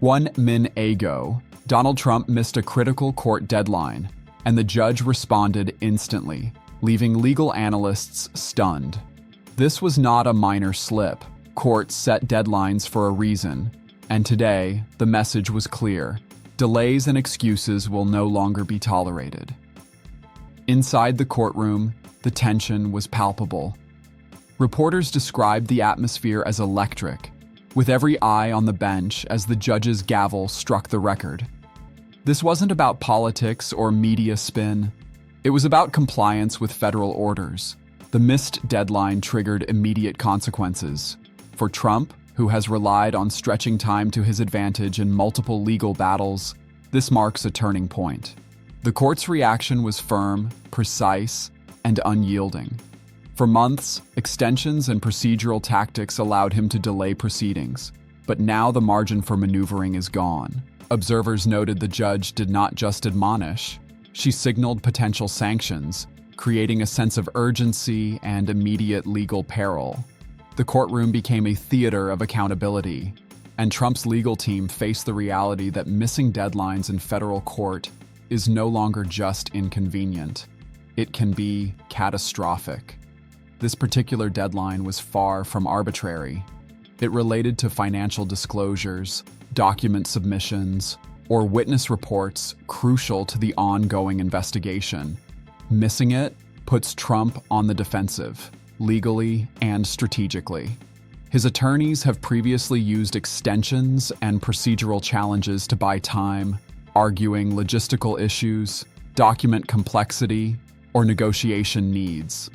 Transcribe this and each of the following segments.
1 min ago, Donald Trump missed a critical court deadline, and the judge responded instantly, leaving legal analysts stunned. This was not a minor slip. Courts set deadlines for a reason, and today, the message was clear. Delays and excuses will no longer be tolerated. Inside the courtroom, the tension was palpable. Reporters described the atmosphere as electric, with every eye on the bench as the judge's gavel struck the record. This wasn't about politics or media spin. It was about compliance with federal orders. The missed deadline triggered immediate consequences. For Trump, who has relied on stretching time to his advantage in multiple legal battles, this marks a turning point. The court's reaction was firm, precise, and unyielding. For months, extensions and procedural tactics allowed him to delay proceedings, but now the margin for maneuvering is gone. Observers noted the judge did not just admonish, she signaled potential sanctions, creating a sense of urgency and immediate legal peril. The courtroom became a theater of accountability, and Trump's legal team faced the reality that missing deadlines in federal court is no longer just inconvenient. It can be catastrophic. This particular deadline was far from arbitrary. It related to financial disclosures, document submissions, or witness reports crucial to the ongoing investigation. Missing it puts Trump on the defensive, legally and strategically. His attorneys have previously used extensions and procedural challenges to buy time, arguing logistical issues, document complexity, or negotiation needs.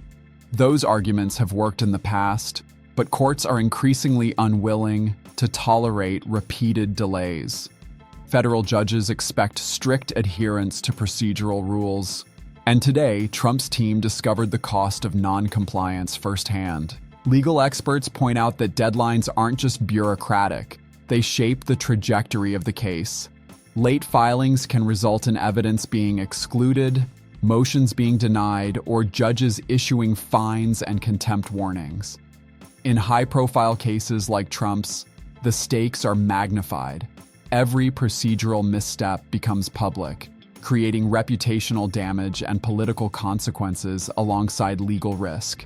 Those arguments have worked in the past, but courts are increasingly unwilling to tolerate repeated delays. Federal judges expect strict adherence to procedural rules, and today, Trump's team discovered the cost of non-compliance firsthand. Legal experts point out that deadlines aren't just bureaucratic, they shape the trajectory of the case. Late filings can result in evidence being excluded, motions being denied, or judges issuing fines and contempt warnings. In high-profile cases like Trump's, the stakes are magnified. Every procedural misstep becomes public, creating reputational damage and political consequences alongside legal risk.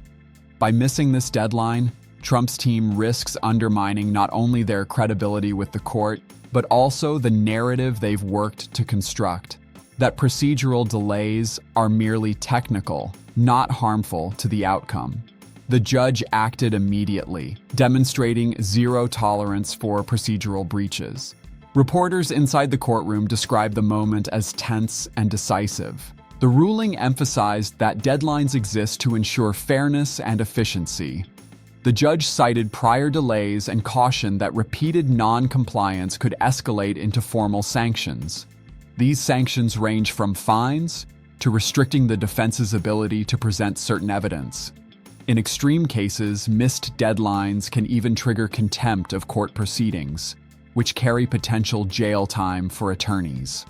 By missing this deadline, Trump's team risks undermining not only their credibility with the court, but also the narrative they've worked to construct. That procedural delays are merely technical, not harmful to the outcome. The judge acted immediately, demonstrating zero tolerance for procedural breaches. Reporters inside the courtroom described the moment as tense and decisive. The ruling emphasized that deadlines exist to ensure fairness and efficiency. The judge cited prior delays and cautioned that repeated non-compliance could escalate into formal sanctions. These sanctions range from fines to restricting the defense's ability to present certain evidence. In extreme cases, missed deadlines can even trigger contempt of court proceedings, which carry potential jail time for attorneys.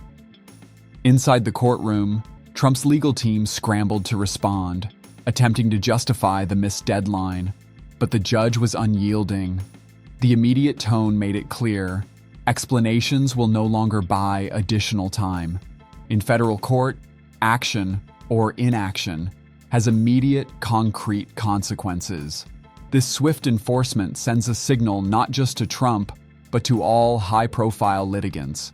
Inside the courtroom, Trump's legal team scrambled to respond, attempting to justify the missed deadline, but the judge was unyielding. The immediate tone made it clear: explanations will no longer buy additional time. In federal court, action or inaction has immediate, concrete consequences. This swift enforcement sends a signal not just to Trump, but to all high-profile litigants.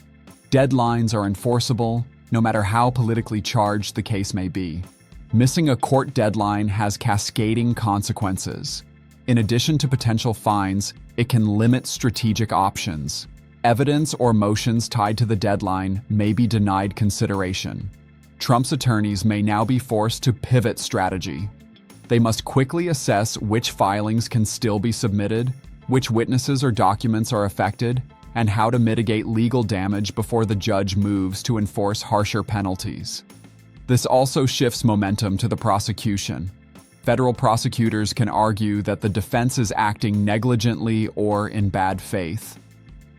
Deadlines are enforceable, no matter how politically charged the case may be. Missing a court deadline has cascading consequences. In addition to potential fines, it can limit strategic options. Evidence or motions tied to the deadline may be denied consideration. Trump's attorneys may now be forced to pivot strategy. They must quickly assess which filings can still be submitted, which witnesses or documents are affected, and how to mitigate legal damage before the judge moves to enforce harsher penalties. This also shifts momentum to the prosecution. Federal prosecutors can argue that the defense is acting negligently or in bad faith.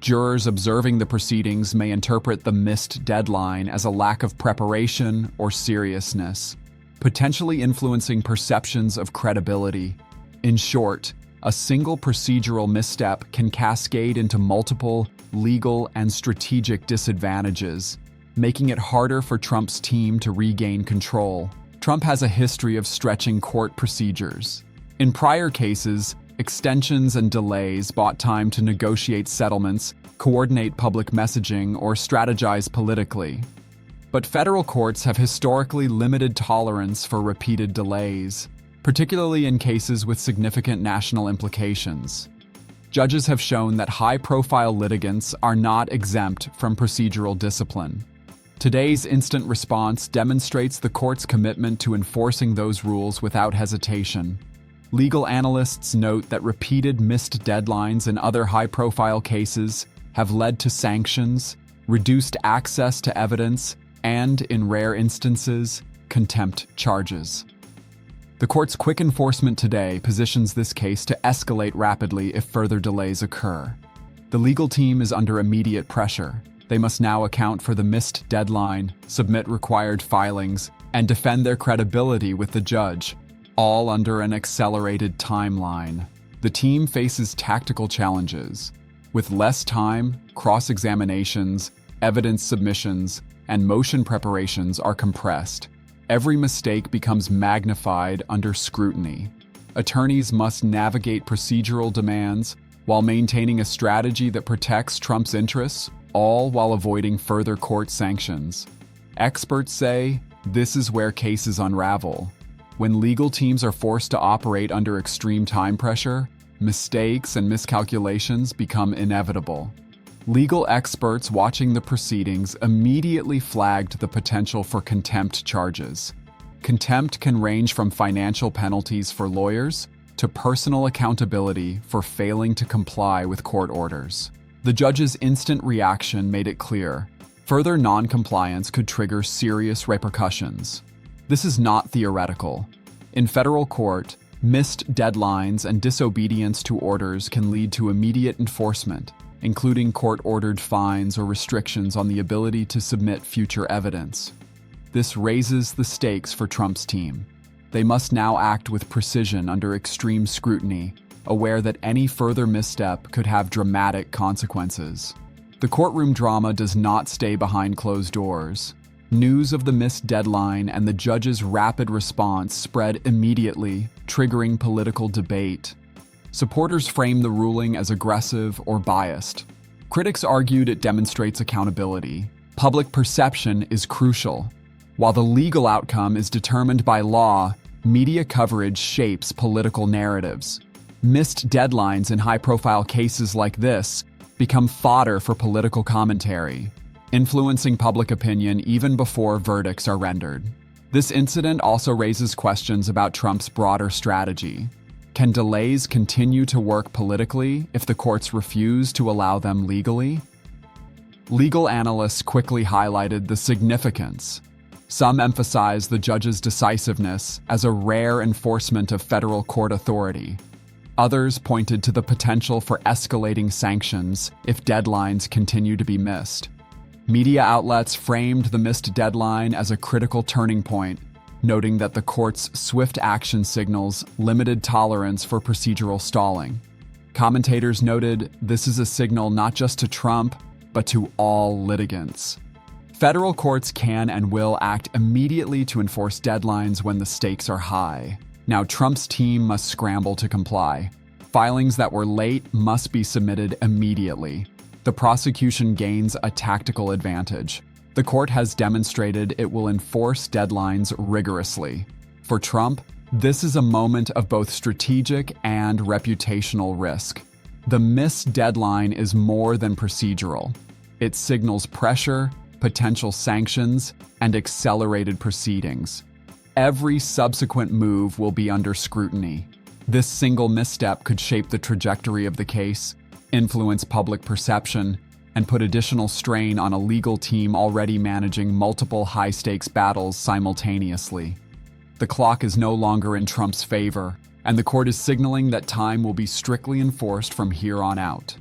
Jurors observing the proceedings may interpret the missed deadline as a lack of preparation or seriousness, potentially influencing perceptions of credibility. In short, a single procedural misstep can cascade into multiple, legal, and strategic disadvantages, making it harder for Trump's team to regain control. Trump has a history of stretching court procedures. In prior cases, extensions and delays bought time to negotiate settlements, coordinate public messaging, or strategize politically. But federal courts have historically limited tolerance for repeated delays, particularly in cases with significant national implications. Judges have shown that high-profile litigants are not exempt from procedural discipline. Today's instant response demonstrates the court's commitment to enforcing those rules without hesitation. Legal analysts note that repeated missed deadlines in other high-profile cases have led to sanctions, reduced access to evidence, and, in rare instances, contempt charges. The court's quick enforcement today positions this case to escalate rapidly if further delays occur. The legal team is under immediate pressure. They must now account for the missed deadline, submit required filings, and defend their credibility with the judge, all under an accelerated timeline. The team faces tactical challenges. With less time, cross-examinations, evidence submissions, and motion preparations are compressed. Every mistake becomes magnified under scrutiny. Attorneys must navigate procedural demands while maintaining a strategy that protects Trump's interests, all while avoiding further court sanctions. Experts say this is where cases unravel. When legal teams are forced to operate under extreme time pressure, mistakes and miscalculations become inevitable. Legal experts watching the proceedings immediately flagged the potential for contempt charges. Contempt can range from financial penalties for lawyers to personal accountability for failing to comply with court orders. The judge's instant reaction made it clear. Further non-compliance could trigger serious repercussions. This is not theoretical. In federal court, missed deadlines and disobedience to orders can lead to immediate enforcement, including court-ordered fines or restrictions on the ability to submit future evidence. This raises the stakes for Trump's team. They must now act with precision under extreme scrutiny, aware that any further misstep could have dramatic consequences. The courtroom drama does not stay behind closed doors. News of the missed deadline and the judge's rapid response spread immediately, triggering political debate. Supporters framed the ruling as aggressive or biased. Critics argued it demonstrates accountability. Public perception is crucial. While the legal outcome is determined by law, media coverage shapes political narratives. Missed deadlines in high-profile cases like this become fodder for political commentary, influencing public opinion even before verdicts are rendered. This incident also raises questions about Trump's broader strategy. Can delays continue to work politically if the courts refuse to allow them legally? Legal analysts quickly highlighted the significance. Some emphasize the judge's decisiveness as a rare enforcement of federal court authority. Others pointed to the potential for escalating sanctions if deadlines continue to be missed. Media outlets framed the missed deadline as a critical turning point, noting that the court's swift action signals limited tolerance for procedural stalling. Commentators noted this is a signal not just to Trump, but to all litigants. Federal courts can and will act immediately to enforce deadlines when the stakes are high. Now Trump's team must scramble to comply. Filings that were late must be submitted immediately. The prosecution gains a tactical advantage. The court has demonstrated it will enforce deadlines rigorously. For Trump, this is a moment of both strategic and reputational risk. The missed deadline is more than procedural. It signals pressure, potential sanctions, and accelerated proceedings. Every subsequent move will be under scrutiny. This single misstep could shape the trajectory of the case, influence public perception, and put additional strain on a legal team already managing multiple high-stakes battles simultaneously. The clock is no longer in Trump's favor, and the court is signaling that time will be strictly enforced from here on out.